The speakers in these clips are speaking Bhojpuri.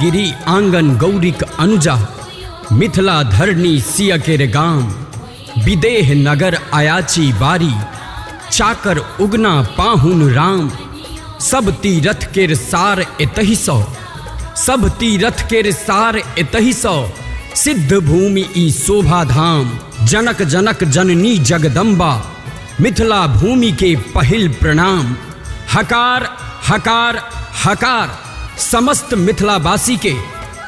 गिरी आंगन गौरिक अनुजा, मिथिला धरनी सिय केर गाम, विदेह नगर आयाची बारी, चाकर उगना पाहुन राम। सब तीरथ केर सार एतहि सौ, सब तीरथ केर सार एतहि सौ, सिद्ध भूमि ई शोभा धाम। जनक जनक जननी जगदम्बा, मिथिला भूमि के पहिल प्रणाम। हकार हकार हकार, समस्त मिथिलावासी के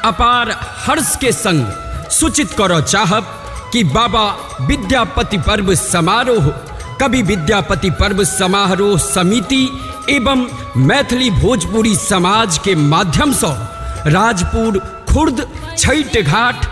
अपार हर्ष के संग सूचित करो चाहब कि बाबा विद्यापति पर्व समारोह, कवि विद्यापति पर्व समारोह समिति एवं मैथिली भोजपुरी समाज के माध्यम से राजपुर खुर्द छैठ घाट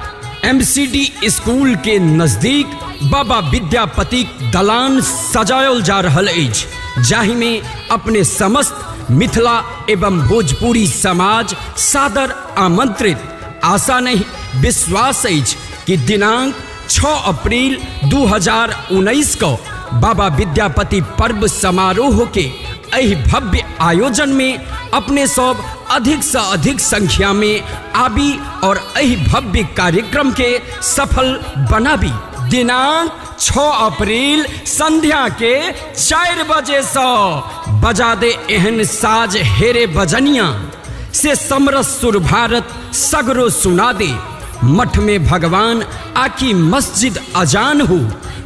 MCD स्कूल के नजदीक बाबा विद्यापति दलान सजायल जा रहल अछि, जाहि में अपने समस्त मिथिला एवं भोजपुरी समाज सादर आमंत्रित। आशा नहीं विश्वास अछि कि दिनांक 6 अप्रैल 2019 को बाबा विद्यापति पर्व समारोह के एहि भव्य आयोजन में अपने सब अधिक से अधिक संख्या में आबी और एहि भव्य कार्यक्रम के सफल बनाबी। दिनांक 6 अप्रैल संध्या के 4 बजे से बजा दे एहन साज हेरे बजनिया, से समरस सुर भारत सगरो सुना दे। मठ में भगवान आकी मस्जिद अजान हो,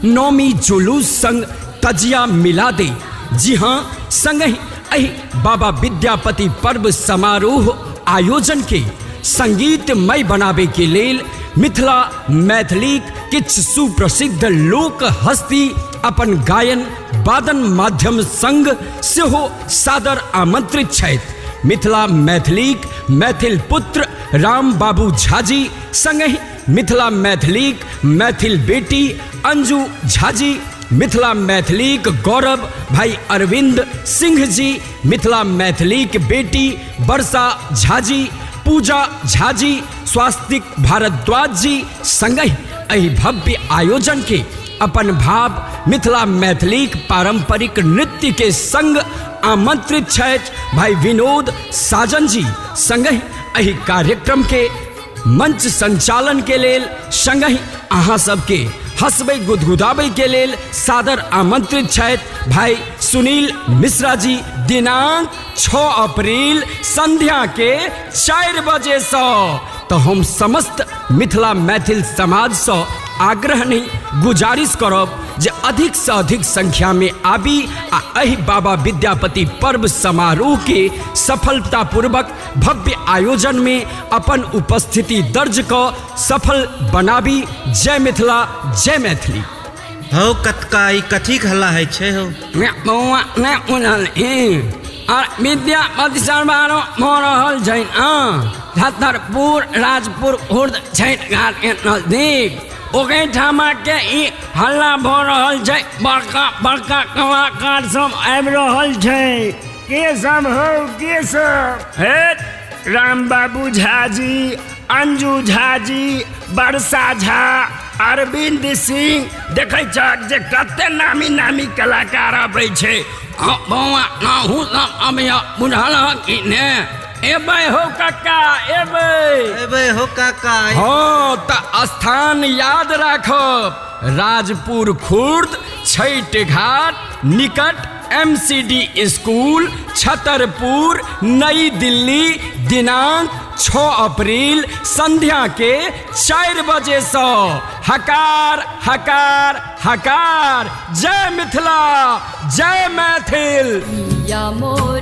नौमी जुलूस संग तजिया मिला दे। जी हाँ, संग ही बाबा विद्यापति पर्व समारोह आयोजन के संगीतमय बनावे के लेल मिथिला मैथिली किछ सुप्रसिद्ध लोक हस्ती अपन गायन वादन माध्यम संग सेहो सादर आमंत्रित छथि। मिथिला मैथिलीक मैथिल पुत्र राम बाबू झाजी, संगहि मिथिला मैथिलीक मैथिल बेटी अंजू झाजी, मिथिला मैथिलीक गौरव भाई अरविंद सिंह जी, मिथिला मैथिलीक बेटी वर्षा झाजी, पूजा झाजी, स्वास्तिक भारद्वाज जी, संगहि एहि भव्य आयोजन के अपन भाव मिथिला मैथिलीक पारंपरिक नृत्य के संग आमंत्रित छथि भाई विनोद साजन जी। संगहि एहि कार्यक्रम के मंच संचालन के लेल संगहि अहाँ सबके हंसबै गुदगुदाबै के लेल सादर आमंत्रित छथि भाई सुनील मिश्रा जी। दिनांक 6 अप्रैल संध्या के 4 बजे से तो हम समस्त मिथिला मैथिल समाज से आग्रह नहीं गुजारिश करब जे अधिक से अधिक संख्या में आबी आ एहि बाबा विद्यापति पर्व समारोह के सफलतापूर्वक भव्य आयोजन में अपन उपस्थिति दर्ज क सफल बनाबी। जय मिथिला, जय मैथिली। हो कतकाई कथी हल्ला है छे हो? मैं बौआ ने उनल और विद्यापति समारोह हो रहल छै छतरपुर राजपुर खुर्द छैठ घाट के नजदीक। ओके ठामा के ई हल्ला भ रहल छै, बड़का बड़का कलाकार सब आबि रहल छै। के सब हो, के सब? हे राम बाबू झाजी, अंजू झाजी, वर्षा झा, अरविंद सिंह, देखे छक जे कते नामी नामी कलाकार आबै छै। बौआ नाहू सब अभी बुझल कि ने? एबै हो काका, एबै हो काका। हाँ त स्थान याद राखब, राजपुर खुर्द छैठ घाट निकट MCD स्कूल छतरपुर नई दिल्ली। दिनांक 6 अप्रैल संध्या के 4 बजे से। हकार हकार हकार, जय मिथिला, जय मैथिल। या मोर